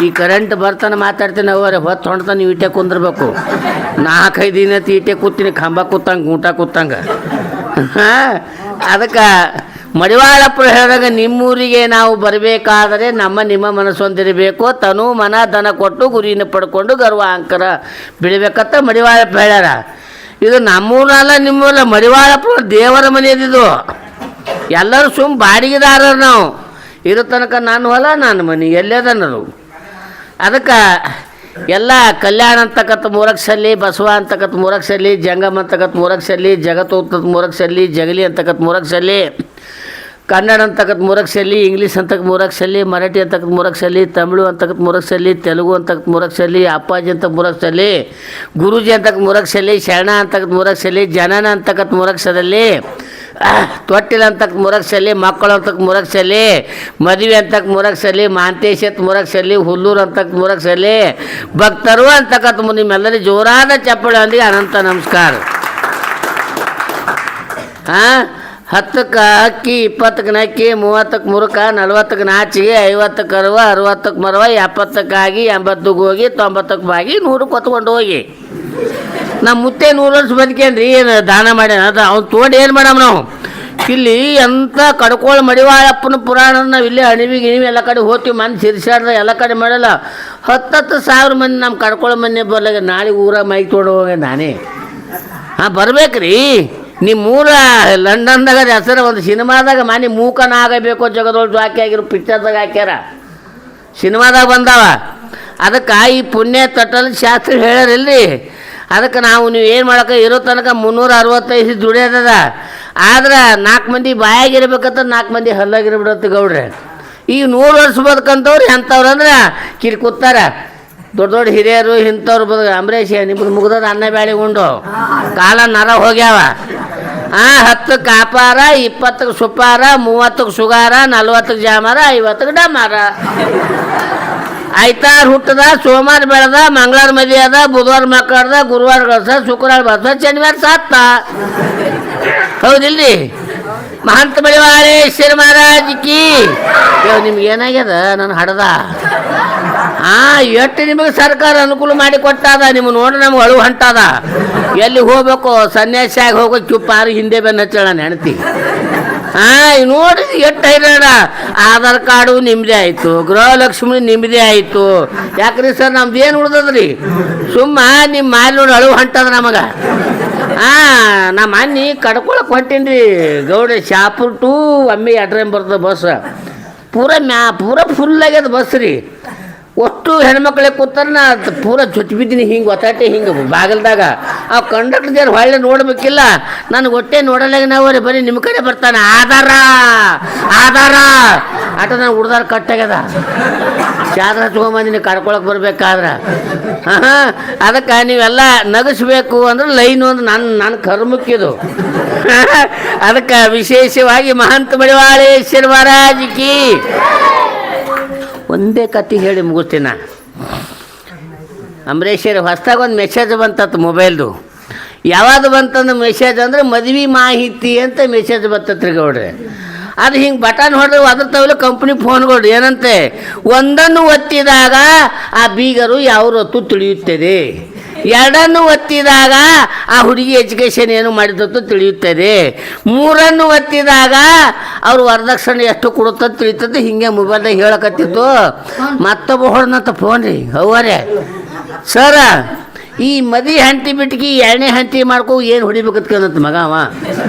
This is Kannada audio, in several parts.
ಈ ಕರೆಂಟ್ ಬರ್ತಾನೆ ಮಾತಾಡ್ತೀನಿ ಅವರೇ ಹೊತ್ತು ಹೊಣ್ತಾನೆ ನೀವು ಇಟ್ಟೆ ಕುಂದಿರ್ಬೇಕು. 4-5 ದಿನ ಈಟೆ ಕೂತೀನಿ, ಕಂಬ ಕೂತಂಗೆ ಊಟ ಕೂತಂಗೆ. ಅದಕ್ಕೆ ಮಡಿವಾಳಪ್ಪರು ಹೇಳಿದಾಗ ನಿಮ್ಮೂರಿಗೆ ನಾವು ಬರಬೇಕಾದರೆ ನಿಮ್ಮ ಮನಸ್ಸು ಹೊಂದಿರಬೇಕು, ತನು ಮನ ಧನ ಕೊಟ್ಟು ಗುರಿನ ಪಡ್ಕೊಂಡು ಗರ್ವ ಅಂಕರ ಬೆಳಿಬೇಕಂತ ಮಡಿವಾಳಪ್ಪ ಹೇಳ್ಯಾರ. ಇದು ನಮ್ಮೂರಲ್ಲ ನಿಮ್ಮೂರಲ್ಲ, ಮಡಿವಾಳಪ್ಪರು ದೇವರ ಮನೆಯದಿದು. ಎಲ್ಲರೂ ಬಾಡಿಗೆದಾರರು ನಾವು. ಇರೋ ತನಕ ನಾನು ಹೊಲ ನಾನು ಮನೆ ಎಲ್ಲದನ್ನರು. ಅದಕ್ಕೆ ಎಲ್ಲ ಕಲ್ಯಾಣ ಅಂತಕ್ಕಂಥ 3 ಅಕ್ಷರಲ್ಲಿ, ಬಸವ ಅಂತಕ್ಕಂಥ 3 ಅಕ್ಷರಲ್ಲಿ, ಜಂಗಮ ಅಂತಕ್ಕಂಥ 3 ಅಕ್ಷರಲ್ಲಿ, ಜಗತ್ತು ಅಂತಕ್ಕಂಥ 3 ಅಕ್ಷರಲ್ಲಿ, ಜಗಲಿ ಅಂತಕ್ಕಂಥ 3 ಅಕ್ಷರಲ್ಲಿ, ಕನ್ನಡ ಅಂತಕ್ಕಂಥ 3 ಅಕ್ಷರಲ್ಲಿ, ಇಂಗ್ಲೀಷ್ ಅಂತಕ್ಕ 3 ಅಕ್ಷರಲ್ಲಿ, ಮರಾಠಿ ಅಂತಕ್ಕಂಥ 3 ಅಕ್ಷರಲ್ಲಿ, ತಮಿಳು ಅಂತಕ್ಕಂಥ 3 ಅಕ್ಷರಲ್ಲಿ, ತೆಲುಗು ಅಂತಕ್ಕಂಥ 3 ಅಕ್ಷರಲ್ಲಿ, ಅಪ್ಪಾಜಿ ಅಂತ 3 ಅಕ್ಷರಲ್ಲಿ, ಗುರುಜಿ ಅಂತಕ್ಕಂಥ 3 ಅಕ್ಷರಲ್ಲಿ, ಶರಣ ಅಂತಕ್ಕಂಥ 3 ಅಕ್ಷರಲ್ಲಿ, ಜನನ ಅಂತಕ್ಕಂಥ 3 ಅಕ್ಷರದಲ್ಲಿ, ತೊಟ್ಟಿಲ್ ಅಂತಕ್ಕ 3 ಅಕ್ಷರಲ್ಲಿ, ಮಕ್ಕಳು ಅಂತಕ್ಕ 3 ಅಕ್ಷರಲ್ಲಿ, ಮದುವೆ ಅಂತಕ್ಕ 3 ಅಕ್ಷರಲ್ಲಿ, ಮಾಂತೇಶ್ ಅಂತ 3 ಅಕ್ಷರಲ್ಲಿ, ಹುಲ್ಲೂರು ಅಂತಕ್ಕ 3 ಅಕ್ಷರಲ್ಲಿ, ಭಕ್ತರು ಅಂತಕ್ಕಂಥ ನಿಮ್ಮೆಲ್ಲರಿಗೂ ಜೋರಾದ ಚಪ್ಪಳೊಂದಿಗೆ ಅನಂತ ನಮಸ್ಕಾರ. 10ಕ್ಕೆ ಅಕ್ಕಿ, 20ಕ್ಕೆ ನಕ್ಕಿ, 30ಕ್ಕೆ ಮುರುಕ, 40ಕ್ಕೆ ನಾಚಿಗೆ, 50ಕ್ಕೆ ಕರುವ, 60ಕ್ಕೆ ಮರವ, 70ಕ್ಕೆ ಆಗಿ, 80ಕ್ಕೆ ಹೋಗಿ, 90ಕ್ಕೆ ಬಾಗಿ, 100ಕ್ಕೆ ಹೊತ್ಕೊಂಡು ಹೋಗಿ. ನಮ್ಮ ಮುತ್ತೆ 100 ವರ್ಷ ಬದುಕೇನ್ರಿ, ಏನು ದಾನ ಮಾಡ್ಯಾನ? ಅದು ಅವ್ನು ತೋಡಿ ಏನು ಮಾಡಮ್ಮ ನಾವು ಇಲ್ಲಿ ಅಂತ ಕಡ್ಕೊಳ್ಳಿ ಮಡಿವಾಳಪ್ಪನ ಪುರಾಣ ನಾವು ಇಲ್ಲೇ ಅಣಿವಿಗೆ ಎಲ್ಲ ಕಡೆ ಹೋಗ್ತೀವಿ. ಮಂದಿ ಸಿರ್ಸಾಡ್ದ ಎಲ್ಲ ಕಡೆ ಮಾಡಲ್ಲ. 10,000 ಮಂದಿ ನಮ್ಮ ಕಡ್ಕೊಳ್ಳೋ ಮಂದಿ ಬರ್ಲಾಗ ನಾಳೆ ಊರ ಮೈಕ್ ತೊಗೊಂಡು ಹೋಗಿ ನಾನೇ ಬರ್ಬೇಕ್ರಿ. ನಿಮ್ಮೂರ ಲಂಡನ್ದಾಗ ಹೆಸರು ಒಂದು ಸಿನಿಮಾದಾಗ ಮನೆ ಮೂಕನಾಗಬೇಕು ಜಗದೊಳಗೆ ಜಾಕಿ ಆಗಿರೋ ಪಿಕ್ಚರ್ದಾಗ ಹಾಕ್ಯಾರ, ಸಿನಿಮಾದಾಗ ಬಂದಾವ. ಅದಕ್ಕೆ ಈ ಪುಣ್ಯ ತಟ್ಟಲು ಶಾಸ್ತ್ರ ಹೇಳ್ಯಾರಿಲ್ರಿ. ಅದಕ್ಕೆ ನೀವು ಏನು ಮಾಡೋಕೆ ಇರೋ ತನಕ 365 ದುಡಿಯೋದದ. ಆದ್ರೆ 4 ಮಂದಿ ಬಾಯಾಗಿರ್ಬೇಕಂತ 4 ಮಂದಿ ಹಲ್ಲಾಗಿರ್ಬಿಡತ್ತೆ ಗೌಡ್ರೆ. ಈಗ 100 ವರ್ಷ ಬದುಕಂತವ್ರು ಎಂಥವ್ರು ಅಂದ್ರೆ ಕೂತಾರ ದೊಡ್ಡ ದೊಡ್ಡ ಹಿರಿಯರು ಇಂಥವ್ರು ಅಂಬರೀಷ್ ನಿಮ್ದು ಮುಗ್ದದ ಅನ್ನ ಬ್ಯಾಳಿ ಉಂಡು ಕಾಲ ನರ ಹೋಗ್ಯಾವ. 10ಕ್ಕೆ ಕಾಪಾರ, 20ಕ್ಕೆ ಸುಪಾರ, 30ಕ್ಕೆ ಸುಗಾರ, 40ಕ್ಕೆ ಜಾಮಾರ, 50ಕ್ಕೆ ಡಮಾರ. ಆಯ್ತಾರ ಹುಟ್ಟದ, ಸೋಮವಾರ ಬೆಳೆದ, ಮಂಗಳವಾರ ಮದುವೆ ಅದ, ಬುಧವಾರ ಮಕ್ಕಳದ, ಗುರುವಾರ ಗಳಸ, ಶುಕ್ರವಾರ ಬರ್ಸ, ಶನಿವಾರ ಸತ್ತ. ಹೌದಿಲ್ರಿ? ಮಹಂತ ಮಡಿವಾಳೇಶ್ವರ ಮಹಾರಾಜ್ ಕಿ. ನಿಮ್ಗೆ ಏನಾಗ್ಯದ ನಾನು ಹಡದ? ಎಷ್ಟು ನಿಮಗೆ ಸರ್ಕಾರ ಅನುಕೂಲ ಮಾಡಿ ಕೊಟ್ಟದ, ನಿಮ್ಗೆ ನೋಡ್ರಿ ನಮ್ಗೆ ಅಳು ಹೊಂಟದ. ಎಲ್ಲಿ ಹೋಗ್ಬೇಕು ಸನ್ಯಾಸಿಯಾಗಿ ಹೋಗೋ ಚುಪ್ಪಾರು ಹಿಂದೆ ಬೆನ್ನ ಹಚ್ಚಳ ಹೆಣ್ತಿ. ನೋಡಿ ಎಷ್ಟು ಹೈರಾಣ. ಆಧಾರ್ ಕಾರ್ಡು ನಿಮ್ಮದೇ ಆಯಿತು, ಗೃಹಲಕ್ಷ್ಮಿ ನಿಮ್ಮದೇ ಆಯಿತು. ಯಾಕ್ರಿ ಸರ್ ನಮ್ದು ಏನು ಉಳ್ದದ್ರಿ? ಸುಮ್ಮ ನಿಮ್ಮ ಮಾಲಿ ನೋಡಿ ಅಳು ಹೊಂಟದ ನಮಗೆ. ನಮ್ಮ ಮನೆ ಕಡ್ಕೊಳಕ್ಕೆ ಹೊಂಟೀನಿ ರೀ ಗೌಡ. ಶಾಪುರ್ ಟು ಒಮ್ಮೆ ಅಡ್ರೇಮ್ ಬರ್ತದೆ ಬಸ್. ಪೂರ ಫುಲ್ ಆಗ್ಯದ ಬಸ್ ರೀ. ಒಟ್ಟು ಹೆಣ್ಮಕ್ಳಿಗೆ ಕೂತಾರ ನಾ ಪೂರ ಚುಚ್ಚಿ ಬಿದ್ದೀನಿ ಹಿಂಗೆ ಒತ್ತಾಟೆ ಹಿಂಗೆ ಬಾಗಿಲ್ದಾಗ. ಆ ಕಂಡಕ್ಟರ್ ಜನ ಹೊಳ್ಳೆ ನೋಡ್ಬೇಕಿಲ್ಲ, ನನಗೆ ಒಟ್ಟೆ ನೋಡಲಾಗ ನಾವು ಬರೀ ನಿಮ್ಮ ಕಡೆ ಬರ್ತಾನೆ ಆಧಾರ ಆಟ ನಾನು ಹುಡ್ದಾರ ಕಟ್ಟಾಗ್ಯದ. ಚಾದ್ರ ಹಚ್ಕೊಂಬಂದಿನಿ ಕಡ್ಕೊಳಕ್ಕೆ ಬರ್ಬೇಕಾದ್ರೆ. ಅದಕ್ಕೆ ನೀವೆಲ್ಲ ನಗಿಸ್ಬೇಕು ಅಂದ್ರೆ ಲೈನು ಅಂದ್ರೆ ನನ್ನ ಕರ್ಮಕ್ಕಿದು. ಅದಕ್ಕೆ ವಿಶೇಷವಾಗಿ ಮಹಂತ ಮಡಿವಾಳೇಶ್ವರ ಮಹಾರಾಜ್ ಕಿ. ಒಂದೇ ಕತೆ ಹೇಳಿ ಮುಗಿಸ್ತೀನ. ಅಂಬರೀಷರು ಹೊಸ್ದಾಗಿ ಒಂದು ಮೆಸೇಜ್ ಬಂತತ್ತು ಮೊಬೈಲ್ದು. ಯಾವುದು ಬಂತಂದು ಮೆಸೇಜ್ ಅಂದರೆ ಮದುವೆ ಮಾಹಿತಿ ಅಂತ ಮೆಸೇಜ್ ಬರ್ತತ್ರಿ ಗೌಡ್ರೆ. ಅದು ಹಿಂಗೆ ಬಟನ್ ಹೊಡೆದು ಅದ್ರ ತವಲು ಕಂಪ್ನಿ ಫೋನ್ಗಳು ಏನಂತೆ, ಒಂದನ್ನು ಒತ್ತಿದಾಗ ಆ ಬೀಗರು ಯಾವ ಹೊತ್ತು ತಿಳಿಯುತ್ತದೆ, 2 ಒತ್ತಿದಾಗ ಆ ಹುಡುಗಿ ಎಜುಕೇಷನ್ ಏನು ಮಾಡಿದತ್ತು ತಿಳಿಯುತ್ತದೆ, 3 ಒತ್ತಿದಾಗ ಅವ್ರು ವರದಕ್ಷಿಣೆ ಎಷ್ಟು ಕೊಡುತ್ತ ತಿಳಿತದೆ. ಹಿಂಗೆ ಮೊಬೈಲ್ದಾಗ ಹೇಳಕತ್ತಿತ್ತು. ಮತ್ತೊಬ್ಬ ಹೊಡೆದಂತ ಫೋನ್ ರೀ ಅವರೇ ಸರ ಈ ಮದಿ ಹಂಟಿ ಬಿಟ್ಟಿಗೆ 2ನೇ ಹಂಟಿ ಮಾಡ್ಕೊ ಏನು ಹೊಡಿಬೇಕತ್ಕೆ ಅನ್ನತ್ತ ಮಗ. ಅವ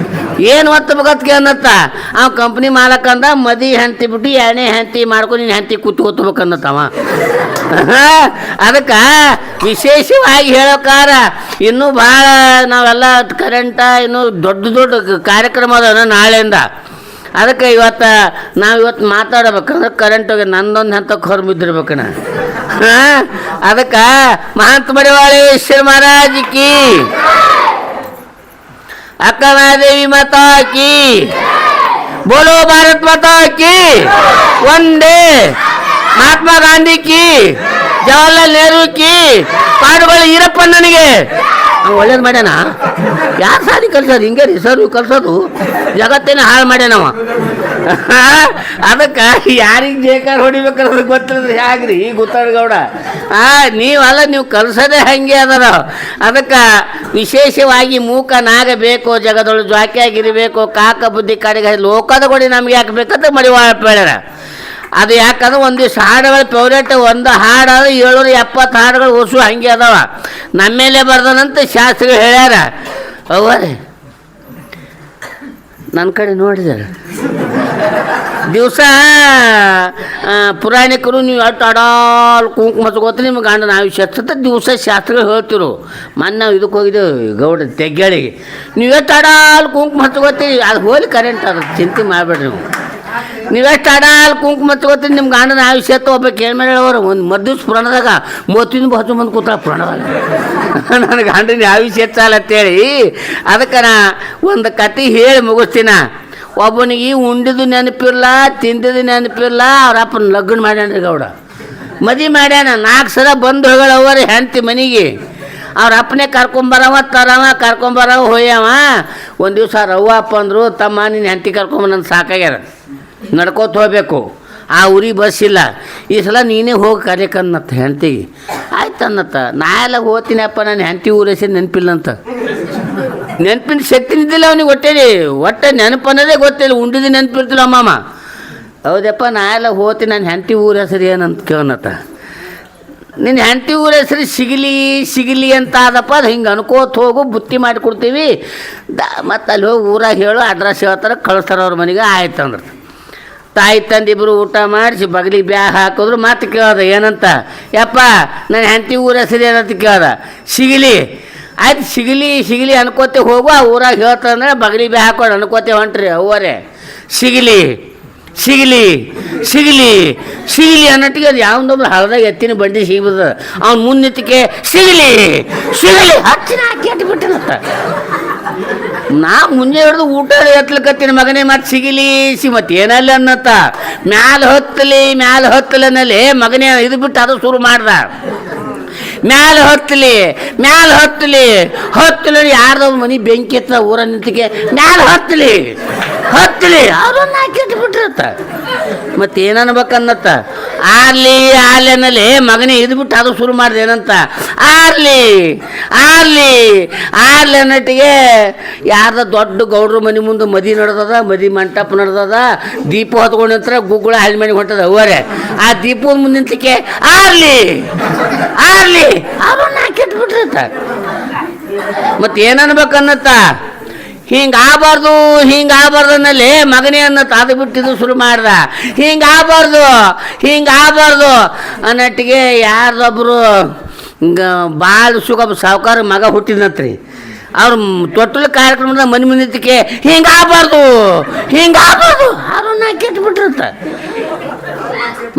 ಏನು ಒತ್ತಬೇಕತ್ಕೆ ಅನ್ನತ್ತ. ಅವ ಕಂಪ್ನಿ ಮಾಲಕಂದ ಮದಿ ಹಂತಿ ಬಿಟ್ಟು 2ನೇ ಹಂತಿ ಮಾಡ್ಕೊ ನೀನು ಹಂತಿ ಕೂತ್ಕೋಬೇಕನ್ನತ್ತವ. ಅದಕ್ಕೆ ವಿಶೇಷವಾಗಿ ಹೇಳೋಕಾರ ಇನ್ನೂ ಭಾಳ ನಾವೆಲ್ಲ ಕರೆಂಟ ಇನ್ನೂ ದೊಡ್ಡ ಕಾರ್ಯಕ್ರಮ ಅದ ನಾಳೆಯಿಂದ. ಅದಕ್ಕೆ ನಾವಿವತ್ತು ಮಾತಾಡಬೇಕಂದ್ರೆ ಕರೆಂಟ್ ಹೋಗಿ ನಂದೊಂದು ಹಂತಕ್ಕೆ ಹೊರಬಿದ್ದಿರ್ಬೇಕಣ್ಣ. ಅದಕ್ಕೆ ಮಹಂತ ಮಡಿವಾಳೇಶ್ವರ ಮಹಾರಾಜ್ ಕಿ, ಅಕ್ಕ ಮಹಾದೇವಿ ಮಾತಾ ಕಿ, ಬೋಲೋ ಭಾರತ್ ಮಾತಾ ಕಿ, ಒಂದೇ ಮಹಾತ್ಮ ಗಾಂಧಿ ಕಿ, ಜವಾಹರ್ಲಾಲ್ ನೆಹರು ಕಿ. ಪಾಡುಗಳು ಈರಪ್ಪ ನನಗೆ ಒಳ್ಳೇದು ಮಾಡ್ಯಾನ. ಯಾರು ಸಾರಿ ಕಲ್ಸೋದು ಹಿಂಗೆ ರೀ ಸರ್ ಕಲ್ಸೋದು? ಜಗತ್ತೇನೆ ಹಾಳು ಮಾಡ್ಯಾನವ. ಅದಕ್ಕೆ ಯಾರಿಗೆ ಜೇಕಾರ ಹೊಡಿಬೇಕನ್ನೋದು ಗೊತ್ತಿಲ್ಲದ್ರೆ ಹೇಗ್ರಿ ಗುತ್ತಾಡ್ಗೌಡ ನೀವು ಕಲ್ಸೋದೇ ಹಂಗೆ ಅದರ. ಅದಕ್ಕೆ ವಿಶೇಷವಾಗಿ ಮೂಕ ನಾಗಬೇಕು, ಜಗದೊಳು ಜ್ವಾಕಿಯಾಗಿರಬೇಕು, ಕಾಕ ಬುದ್ಧಿ ಕಡೆಗೆ ಲೋಕದ ಕೊಡಿ ನಮ್ಗೆ ಯಾಕೆ ಬೇಕಂತ ಮರಿವಾಳ ಹೇಳ್ಯಾರ. ಅದು ಯಾಕಂದ್ರೆ ಒಂದು ದಿವಸ ಹಾಡುಗಳು ಫೇವ್ರೇಟ್, ಒಂದು ಹಾಡು 770 ಹಾಡುಗಳು ಹೊಸು ಹಂಗೆ ಅದಾವ. ನಮ್ಮೇಲೆ ಬರ್ದನಂತ ಶಾಸ್ತ್ರಿಗಳು ಹೇಳ್ಯಾರ. ಅವರೇ ನನ್ನ ಕಡೆ ನೋಡಿದಾರೆ ದಿವಸ ಪುರಾಣಿಕರು ನೀವು ಅಟ್ಟು ಅಡಾಲ್ ಕುಂಕುಮ ಹಚ್ಕೋತ ನಿಮ್ಮ ಗಂಡನ ಆಯುಷ್ಯ ಹಚ್ಚತ್ತ ದಿವಸ ಶಾಸ್ತ್ರಗಳು ಹೇಳ್ತಿರು. ಮೊನ್ನೆ ನಾವು ಇದಕ್ಕೆ ಹೋಗಿದ್ದೆವು ಗೌಡ ತೆಗ್ಗಾಳಿಗೆ. ನೀವು ಎಷ್ಟು ಅಡಾಲ್ ಕುಂಕುಮ ಹಚ್ಕೋತೀರಿ ಅದು ಹೋಲಿ ಕರೆಂಟ್ ಅದು ಚಿಂತೆ ಮಾಡಬೇಡ್ರಿ. ನೀವೆಷ್ಟು ಅಡಾಲ್ ಕುಂಕುಮ ಹಚ್ಕೋತೀರಿ ನಿಮ್ಮ ಗಂಡನ ಆಯುಷ್ಯ ಹತ್ತು ಒಬ್ಬ ಕೇಳ್ಮೇಲೆ ಹೇಳೋರು ಒಂದು ಮದ್ದಿವ್ಸ ಪುರಾಣದಾಗ 30 ಬಹಳ ಮಂದಿ ಕೂತಾಳ ಪುರಾಣದಾಗ ನನ್ನ ಗಂಡನ ಆಯುಷ್ಯ ಹೆಚ್ಚಲ್ಲ ಅಂತೇಳಿ. ಅದಕ್ಕೆ ನಾ ಒಂದು ಕತೆ ಹೇಳಿ ಮುಗಿಸ್ತೀನ. ಒಬ್ಬನಿಗೆ ಉಂಡಿದ್ದು ನೆನಪಿಲ್ಲ, ತಿಂದಿದ್ದು ನೆನಪಿಲ್ಲ. ಅವ್ರ ಅಪ್ಪನ ಲಗ್ನ ಮಾಡ್ಯಾನ್ರಿ ಗೌಡ, ಮದುವೆ ಮಾಡ್ಯಾನ. 4 ಸಲ ಬಂದು ಹೋಗಳವ್ರಿ ಹೆಂಡತಿ ಮನೆಗೆ. ಅವ್ರ ಅಪ್ಪನೇ ಕರ್ಕೊಂಬರವ ಕರ್ಕೊಂಬರವ ಹೋಯವ. ಒಂದು ದಿವಸ ರವ್ವ ಅಪ್ಪ ಅಂದರು, ತಮ್ಮ ನೀನು ಹೆಂಡತಿ ಕರ್ಕೊಂಬಂದು ಸಾಕಾಗ್ಯಾರ, ನಡ್ಕೋತ ಹೋಗ್ಬೇಕು, ಆ ಊರಿಗೆ ಬಸ್ ಇಲ್ಲ, ಈ ಸಲ ನೀನೇ ಹೋಗಿ ಕರೆಯಕ್ಕನ್ನತ್ತ ಹೆಂಡತಿಗೆ. ಆಯ್ತು ಅನ್ನತ್ತ. ನಾ ಎಲ್ಲ ಹೋಗ್ತೀನಪ್ಪ, ನಾನು ಹೆಂಡತಿ ಊರೇಸಿ ನೆನಪಿಲ್ಲ ಅಂತ. ನೆನಪಿನ ಶಕ್ತಿ ನಿದ್ದಿಲ್ಲ ಅವನಿಗೆ ಒಟ್ಟೆ ನೆನಪು ಅನ್ನೋದೇ ಗೊತ್ತಿಲ್ಲ, ಉಂಡಿದ್ದು ನೆನಪಿರ್ತಿಲ್ಲ ಅಮ್ಮಮ್ಮ. ಹೌದಪ್ಪ ನಾ ಎಲ್ಲ ಹೋಗ್ತೀನಿ, ನನ್ನ ಹೆಂಡತಿ ಊರ ಹೆಸರು ಏನಂತ ಕೇಳನತ್ತ. ನಿನ್ನ ಹೆಂಡತಿ ಊರ ಹೆಸರು ಸಿಗಲಿ ಅಂತ ಆದಪ್ಪ, ಅದು ಹಿಂಗೆ ಅನ್ಕೋತ ಹೋಗು, ಬುತ್ತಿ ಮಾಡಿಕೊಡ್ತೀವಿ, ಮತ್ತು ಅಲ್ಲಿ ಹೋಗಿ ಊರಾಗ ಹೇಳು, ಅಡ್ರೆಸ್ ಹೇಳ್ತಾರೆ, ಕಳಿಸ್ತಾರೆ ಅವ್ರ ಮನೆಗೆ. ಆಯ್ತು ಅಂದ್ರೆ ತಾಯಿ ತಂದಿಬ್ಬರು ಊಟ ಮಾಡಿಸಿ ಬಗಲಿಗೆ ಬ್ಯಾಗ್ ಹಾಕಿದ್ರು. ಮತ್ತೆ ಕೇಳ್ದೆ ಏನಂತ, ಯಪ್ಪ ನನ್ನ ಹೆಂಡತಿ ಊರ ಹೆಸರು ಏನಂತ ಕೇಳ್ದ. ಸಿಗಲಿ. ಆಯ್ತು ಸಿಗಲಿ ಅನ್ಕೋತೆ ಹೋಗು, ಆ ಊರಾಗ ಹೇಳ್ತಂದ್ರೆ ಬಗಲಿಗೆ ಬ್ಯಾಗ್ ಹಾಕೊಂಡು ಅನ್ಕೋತೆ ಹೊಂಟ್ರಿ ಅವ್ವರೇ. ಸಿಗಲಿ ಅನ್ನಟ್ಟಿಗೆ ಅದು ಯಾವೊಂದೊಬ್ಬರು ಹಳದಾಗ ಎತ್ತಿನ ಬಂಡಿ ಸಿಗ್ಬದ. ಅವ್ನು ಮುನ್ನಿತ್ತಿಗೆ ಸಿಗಲಿ ಹಚ್ಚಿನ ಕೆಟ್ಟುಬಿಟ್ಟನತ್ತ. ನಾ ಮುಂಜೆ ಹಿಡಿದು ಊಟ ಎತ್ತಲಕತ್ತೀನಿ ಮಗನೇ, ಮತ್ತೆ ಸಿಗಲಿ ಮತ್ತೆ ಏನಲ್ಲ ಅನ್ನತ್ತ. ಮ್ಯಾಲ ಹತ್ತಲಿ ಅನ್ನಲ್ಲಿ ಮಗನೇ ಇದು ಬಿಟ್ಟು ಅದು ಶುರು ಮಾಡ್ದ. ಮ್ಯಾಲ ಹತ್ತಲಿ ಯಾರ್ದೋ ಮನೆ ಬೆಂಕಿ ಎತ್ತ ಊರ ನಿಂತಿಗೆ ಮ್ಯಾಲ ಹತ್ತಲಿ ಅವ್ರನ್ನ ಕೆಟ್ಟುಬಿಟ್ರತ್ತ. ಮತ್ತೆ ಏನನ್ಬೇಕನ್ನತ್ತ. ಆರ್ಲಿ ಅನ್ನಲ್ಲಿ ಮಗನೇ ಇದು ಬಿಟ್ಟು ಅದು ಶುರು ಮಾಡ್ದೆ ಏನಂತ. ಆರ್ಲಿ ಅನ್ನಟ್ಟಿಗೆ ಯಾರ್ದ ದೊಡ್ಡ ಗೌಡ್ರ ಮನೆ ಮುಂದೆ ಮದಿ ನಡೆದದ, ಮದಿ ಮಂಟಪ ನಡೆದದ, ದೀಪ ಹೊತ್ಕೊಂಡು ನಿಂತರ ಗುಗ್ಗಳ ಹಳ್ಳಿ ಮನೆಗೆ ಹೊಂಟದ ಅವರೇ. ಆ ದೀಪದ ಮುಂದೆ ನಿಂತಕ್ಕೆ ಆರ್ಲಿ ಅವ್ರನ್ನ ಕೆಟ್ಬಿಟ್ರತ್ತ. ಮತ್ತೆ ಏನನ್ಬೇಕನ್ನತ್ತ. ಹಿಂಗಾಗಬಾರ್ದು ಅನ್ನಲ್ಲಿ ಮಗನೇ ಅನ್ನತ್ತ. ಅದು ಬಿಟ್ಟಿದ್ದು ಶುರು ಮಾಡ್ದ. ಹಿಂಗಾಗಬಾರ್ದು ಅನ್ನಟ್ಟಿಗೆ ಯಾರ್ದೊಬ್ಬರು ಭಾಳ ಸುಖ ಸಾವುಕಾರ ಮಗ ಹುಟ್ಟಿದ್ನತ್ರಿ. ಅವ್ರು ತೊಟ್ಟಲ ಕಾರ್ಯಕ್ರಮದ ಮನೆ ಮುಂದಿದ್ದಕ್ಕೆ ಹಿಂಗಾಗಬಾರ್ದು ಅವ್ರನ್ನ ಕೆಟ್ಬಿಟ್ರತ್ತ.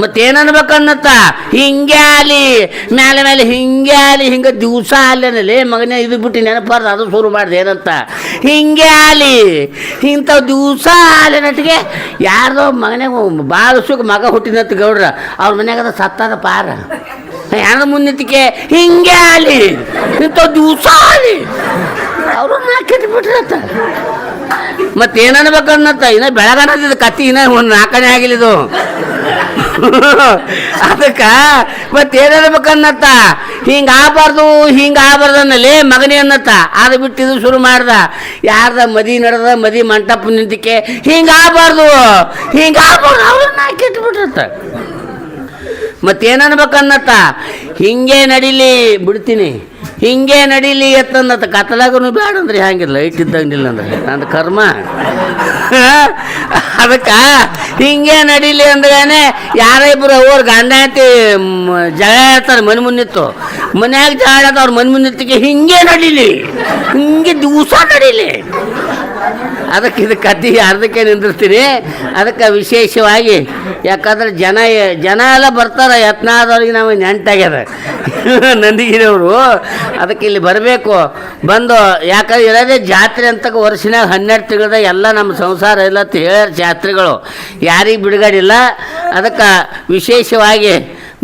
ಮತ್ತೇನನ್ಬೇಕನ್ನತ್ತ. ಹಿಂಗೆ ಆಲಿ ಮೇಲೆ ಹಿಂಗೆ ದಿವಸ ಅಲ್ಲೇನಲ್ಲಿ ಮಗನೇ ಇದು ಬಿಟ್ಟು ನೆನಪಾರ್ದು ಅದು ಶುರು ಮಾಡಿದೆ ಏನಂತ. ಹಿಂಗೆ ಆಲಿ ಇಂಥವು ದಿವಸ ನಟ್ಟಿಗೆ ಯಾರ್ದೋ ಮಗನಾಗ ಭಾಳ ಸುಖ ಮಗ ಹುಟ್ಟಿನತ್ತ ಗೌಡ್ರ. ಅವ್ರ ಮನ್ಯಾಗದ ಸತ್ತಾದ ಪಾರ ಯಾರ ಮುಂದಿದ್ದಕ್ಕೆ ಹಿಂಗೆ ಆಲಿ ಇಂಥವು ದಿವಸ ಆಲಿ ಅವರು ಕೆಟ್ಬಿಟ್ರತ್ತ. ಮತ್ತೇನನ್ಬೇಕನ್ನತ್ತ. ಇನ್ನ ಬೆಳಗನದಿದ್ದು ಕತ್ತಿ ಇನ್ನ ಒಂದು 4ನೇ ಆಗಿಲ್ಲಿದು. ಅದಕ್ಕೆ ಮತ್ತೇನನ್ಬೇಕನ್ನತ್ತ. ಹಿಂಗಾಗಬಾರ್ದು ಅನ್ನಲ್ಲಿ ಮಗನೇ ಅನ್ನತ್ತ. ಅದು ಬಿಟ್ಟಿದ್ದು ಶುರು ಮಾಡ್ದ. ಯಾರ್ದ ಮದಿ ನಡೆದ ಮದಿ ಮಂಟಪ ನಿಂತಿಕೆ ಹಿಂಗಾಗಬಾರ್ದು ಅವ್ರನ್ನ ಕೆಟ್ಬಿಟ್ರತ್ತ. ಮತ್ತೇನನ್ಬೇಕನ್ನತ್ತ. ಹಿಂಗೆ ನಡೀಲಿ ಬಿಡ್ತೀನಿ, ಹಿಂಗೆ ನಡೀಲಿ ಎತ್ತನ್ನತ್ತ. ಕತ್ತಲಾಗೂ ಬೇಡ ಅಂದ್ರೆ ಹ್ಯಾಂಗಿಲ್ಲ, ಲೈಟ್ ಇದ್ದಂಗಿಲ್ಲ ಅಂದ್ರೆ ನಂದು ಕರ್ಮ. ಅದಕ್ಕೆ ಹಿಂಗೆ ನಡೀಲಿ ಅಂದ್ರೇನೆ ಯಾರ ಇಬ್ಬರು ಅವ್ರು ಗಂಡ ಐತಿ ಜಗಳ ಹೇಳ್ತಾರೆ ಮನೆ ಮುಂದಿತ್ತು. ಮನ್ಯಾಗ ಜಗಳ ಅವ್ರ ಮನೆ ಮುಂದಿತ್ತಿಗೆ ಹಿಂಗೆ ನಡೀಲಿ, ಹಿಂಗೆ ದಿವಸ ನಡೀಲಿ. ಅದಕ್ಕೆ ಇದು ಕತ್ತಿ ಅರ್ಧಕ್ಕೆ ನಿಂದಿರ್ತೀನಿ. ಅದಕ್ಕೆ ವಿಶೇಷವಾಗಿ ಯಾಕಂದ್ರೆ ಜನ ಎಲ್ಲ ಬರ್ತಾರೆ. ಯತ್ನಾದವ್ರಿಗೆ ನಾವು ನೆಂಟಾಗ್ಯದ ನಂದಿಗಿರಿಯವರು. ಅದಕ್ಕೆ ಇಲ್ಲಿ ಬರಬೇಕು, ಬಂದು ಯಾಕಂದ್ರೆ ಇರೋದೇ ಜಾತ್ರೆ ಅಂತ ವರ್ಷನಾಗ 12 ತಿಂಗಳದಾಗ ಎಲ್ಲ ನಮ್ಮ ಸಂಸಾರ ಇಲ್ಲ ಅಂತ ಹೇಳ್ಯಾರ ಶಾಸ್ತ್ರಿಗಳು. ಯಾರಿಗೆ ಬಿಡುಗಡಿಲ್ಲ. ಅದಕ್ಕೆ ವಿಶೇಷವಾಗಿ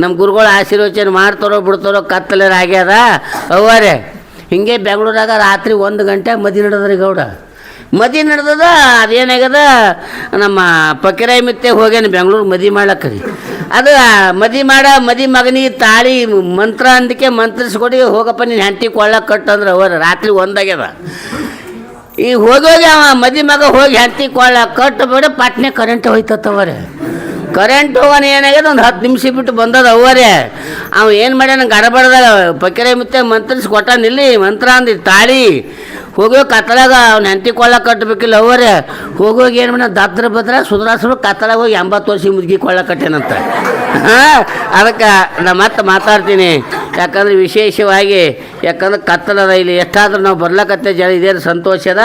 ನಮ್ಮ ಗುರುಗಳು ಆಶೀರ್ವಚನೆ ಮಾಡ್ತಾರೋ ಬಿಡ್ತಾರೋ ಕತ್ತಲರ ಆಗ್ಯದ. ಅವರೇ ಹಿಂಗೆ ಬೆಂಗಳೂರಾಗ ರಾತ್ರಿ 1 ಗಂಟೆ ಮದಿ ನಡೆದ್ರಿ ಗೌಡ. ಮದಿ ನಡೆದದ ಅದೇನಾಗ್ಯದ ನಮ್ಮ ಪಕ್ಕಿರಾಯಿ ಮಿತ್ತೆ ಹೋಗ್ಯಾನ ಬೆಂಗ್ಳೂರು ಮದಿ ಮಾಡ್ಲಕ್ಕರಿ ಅದು ಮದಿ ಮಗನಿಗೆ ತಾಳಿ ಮಂತ್ರ ಅಂದಕ್ಕೆ ಮಂತ್ರಿಸ್ಕೊಡಿ ಹೋಗಪ್ಪ ನೀನು ಹೆಂಡತಿ ಕೊಳ್ಳಕ್ಕೆ ಕಟ್ಟಂದ್ರೆ ಅವ್ರು ರಾತ್ರಿ ಒಂದಾಗ್ಯದ ಈಗ ಹೋಗಿ ಅವ ಮದಿ ಮಗ ಹೋಗಿ ಹೆಂಡತಿ ಕೊಳ್ಳಕ್ಕೆ ಕಟ್ಟಬೇಡ ಪಟ್ನೆ ಕರೆಂಟ್ ಹೋಯ್ತವರೆ ಕರೆಂಟ್ ಹೋಗೋಣ ಏನಾಗ್ಯದ ಒಂದು 10 ನಿಮಿಷ ಬಿಟ್ಟು ಬಂದದ ಅವರೇ ಅವ ಏನು ಮಾಡ್ಯಾನ ಗಡಬಡ್ದಾಗ ಪಕ್ಕಿರಾಯಿ ಮಿತ್ತೆ ಮಂತ್ರಿಸಿ ಕೊಟ್ಟಾನಿಲ್ಲಿ ಮಂತ್ರ ಅಂದಿ ತಾಳಿ ಹೋಗೋ ಕತ್ತಲಾಗ ಅವ್ನ ಹೆಂಡತಿ ಕೊಳ್ಳಕ್ಕೆ ಕಟ್ಟಬೇಕಿಲ್ಲ ಅವರೇ ಹೋಗೋಗಿ ಏನು ಮಾಡ ದದ್ರ ಬದ್ರ ಸುಧಾರಿಸ್ರು ಕತ್ತಲಾಗ ಹೋಗಿ 80 ವರ್ಷ ಮುದುಕಿ ಕೊಳ್ಳಕ್ಕೆ ಕಟ್ಟೇನಂತ ಅದಕ್ಕೆ ನಾ ಮತ್ತೆ ಮಾತಾಡ್ತೀನಿ ಯಾಕಂದ್ರೆ ವಿಶೇಷವಾಗಿ ಯಾಕಂದ್ರೆ ಕತ್ತಲದ ಇಲ್ಲಿ ಎಷ್ಟಾದ್ರೂ ನಾವು ಬರ್ಲಕತ್ತೆ ಜನ ಇದೇನು ಸಂತೋಷದ